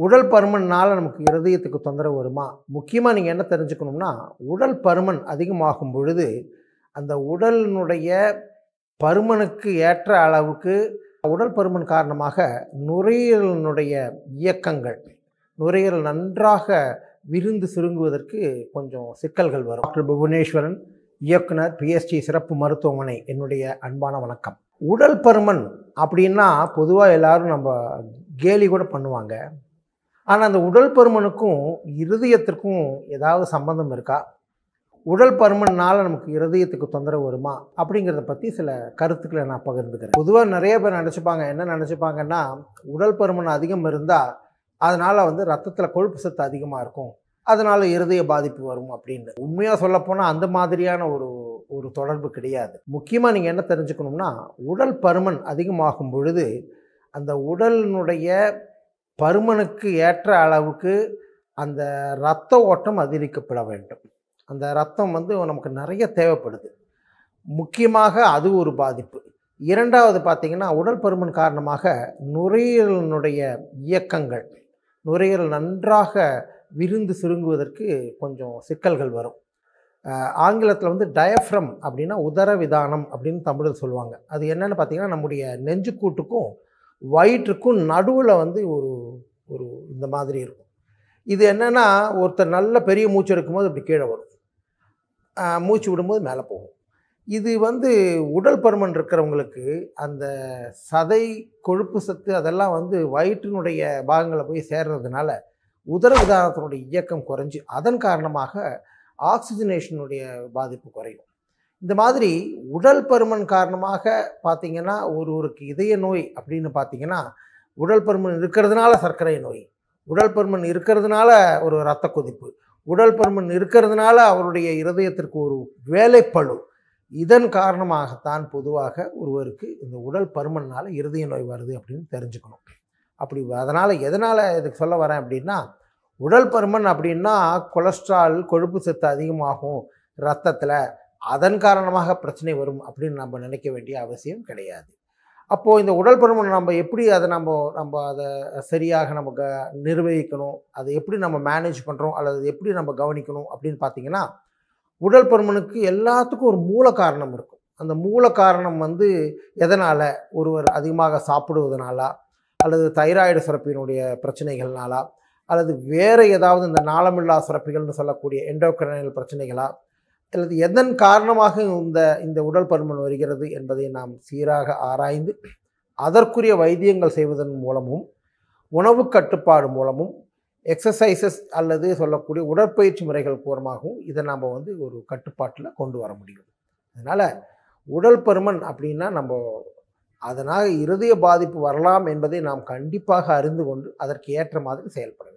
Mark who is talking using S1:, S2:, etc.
S1: உடல் பருமன்னால நமக்கு இருதயத்துக்கு தொந்தரவு வருமா? முக்கியமா நீங்க என்ன தெரிஞ்சுக்கணும்னா, உடல் பருமன் அதிகமாகும் பொழுது, அந்த உடலினுடைய பருமனுக்கு ஏற்ற அளவுக்கு உடல் பருமன் காரணமாக நுரையீரலினுடைய இயக்கங்கள், நுரையீரல் நன்றாக விரிந்து சுருங்குவதற்கு கொஞ்சம் சிக்கல்கள் வரும். டாக்டர் புவனேஸ்வரன், இயக்குனர், பிஎஸ்டி சிறப்பு மருத்துவமனை. என்னுடைய அன்பான வணக்கம். உடல் பருமன் அப்படின்னா பொதுவா எல்லாரும் நம்ம கேலி கூட பண்ணுவாங்க. ஆனா அந்த உடல் பருமனுக்கும் இருதயத்திற்கும் ஏதாவது சம்பந்தம் இருக்கா? உடல் பருமன்னால நமக்கு இருதயத்துக்கு தொந்தரவு வருமா? அப்படிங்கிறத பத்தி சில கருத்துக்களை நான் பகிர்ந்துக்கிறேன். பொதுவா நிறைய பேர் என்ன நினைச்சுப்பாங்கன்னா, உடல் பருமன் அதிகம் இருந்தா, அதனால ரத்தத்துல கொழுப்பு சத்து அதிகமா இருக்கும். அதனால இருதய பாதிப்பு வரும் அப்படின்னு. உண்மையா சொல்லப்போனா அந்த மாதிரியான ஒரு தொடர்பு கிடையாது. முக்கியமா நீங்க என்ன தெரிஞ்சுக்கணும்னா, உடல் பருமன் அதிகமாகும் பொழுது, அந்த உடலினுடைய பருமனுக்கு ஏற்ற அளவுக்கு அந்த இரத்த ஓட்டம் அதிகரிக்கப்பட வேண்டும். அந்த இரத்தம் நமக்கு நிறைய தேவைப்படுது. முக்கியமாக அது ஒரு பாதிப்பு. 2வது பார்த்தீங்கன்னா, உடல் பருமன் காரணமாக நுரையீரலினுடைய இயக்கங்கள், நுரையீரல் நன்றாக விரிந்து சுருங்குவதற்கு கொஞ்சம் சிக்கல்கள் வரும். ஆங்கிலத்தில் டயஃப்ரம் அப்படின்னா உதரவிதானம் அப்படின்னு தமிழில் சொல்லுவாங்க. அது என்னென்னு பார்த்தீங்கன்னா, நம்முடைய நெஞ்சுக்கூட்டுக்கும் வயிற்றுக்கும் நடுவில் ஒரு இந்த மாதிரி இருக்கும். இது என்னென்னா, ஒருத்தர் நல்ல பெரிய மூச்சு எடுக்கும்போது இப்படி கீழே வரும், மூச்சு விடும்போது மேலே போகும். இது உடல் பருமன் இருக்கிறவங்களுக்கு அந்த சதை, கொழுப்பு சத்து அதெல்லாம் வயிற்றினுடைய பாகங்களை போய் சேர்றதுனால உதரவிதானத்தினுடைய இயக்கம் குறைஞ்சி அதன் காரணமாக ஆக்சிஜனேஷனுடைய பாதிப்பு குறையும். இந்த மாதிரி உடல் பருமன் காரணமாக பார்த்தீங்கன்னா, ஒருவருக்கு இதய நோய் அப்படின்னு பார்த்தீங்கன்னா, உடல் பருமன் இருக்கிறதுனால சர்க்கரை நோய், உடல் பருமன் இருக்கிறதுனால ஒரு இரத்த கொதிப்பு, உடல் பருமன் இருக்கிறதுனால அவருடைய இருதயத்திற்கு ஒரு வேலைப்பளு, இதன் காரணமாகத்தான் பொதுவாக ஒருவருக்கு இந்த உடல் பருமனால் இருதய நோய் வருது அப்படின்னு தெரிஞ்சுக்கணும். அப்படி அதனால் எதனால் இதுக்கு சொல்ல வரேன் அப்படின்னா, உடல் பருமன் அப்படின்னா கொலஸ்ட்ரால், கொழுப்பு சத்து அதிகமாகும் இரத்தத்தில், அதன் காரணமாக பிரச்சனை வரும் அப்படின்னு நம்ம நினைக்க வேண்டிய அவசியம் கிடையாது. அப்போது இந்த உடல் பருமன் நம்ம எப்படி அதை நம்ம அதை சரியாக நம்ம நிர்வகிக்கணும், அதை எப்படி நம்ம மேனேஜ் பண்ணுறோம் அல்லது எப்படி நம்ம கவனிக்கணும் அப்படின்னு பார்த்தீங்கன்னா, உடல் பருமனுக்கு எல்லாத்துக்கும் ஒரு மூல காரணம் இருக்கும். அந்த மூல காரணம் எதனால்? ஒருவர் அதிகமாக சாப்பிடுவதனாலா, அல்லது தைராய்டு சுரப்பினுடைய பிரச்சனைகள்னாலா, அல்லது வேறு ஏதாவது இந்த நாளமில்லா சுரப்பிகள்னு சொல்லக்கூடிய எண்டோக்ரைனல் பிரச்சனைகளா, அல்லது எதன் காரணமாக இந்த உடல் பருமன் வருகிறது என்பதை நாம் சீராக ஆராய்ந்து அதற்குரிய வைத்தியங்கள் செய்வதன் மூலமும், உணவு கட்டுப்பாடு மூலமும், எக்ஸசைசஸ் அல்லது சொல்லக்கூடிய உடற்பயிற்சி முறைகள் மூலமாகவும் இதை நாம் ஒரு கட்டுப்பாட்டில் கொண்டு வர முடியும். அதனால் உடல் பருமன் அப்படின்னா அதனால் இருதய பாதிப்பு வரலாம் என்பதை நாம் கண்டிப்பாக அறிந்து கொண்டு அதற்கு ஏற்ற மாதிரி செயல்பட வேண்டும்.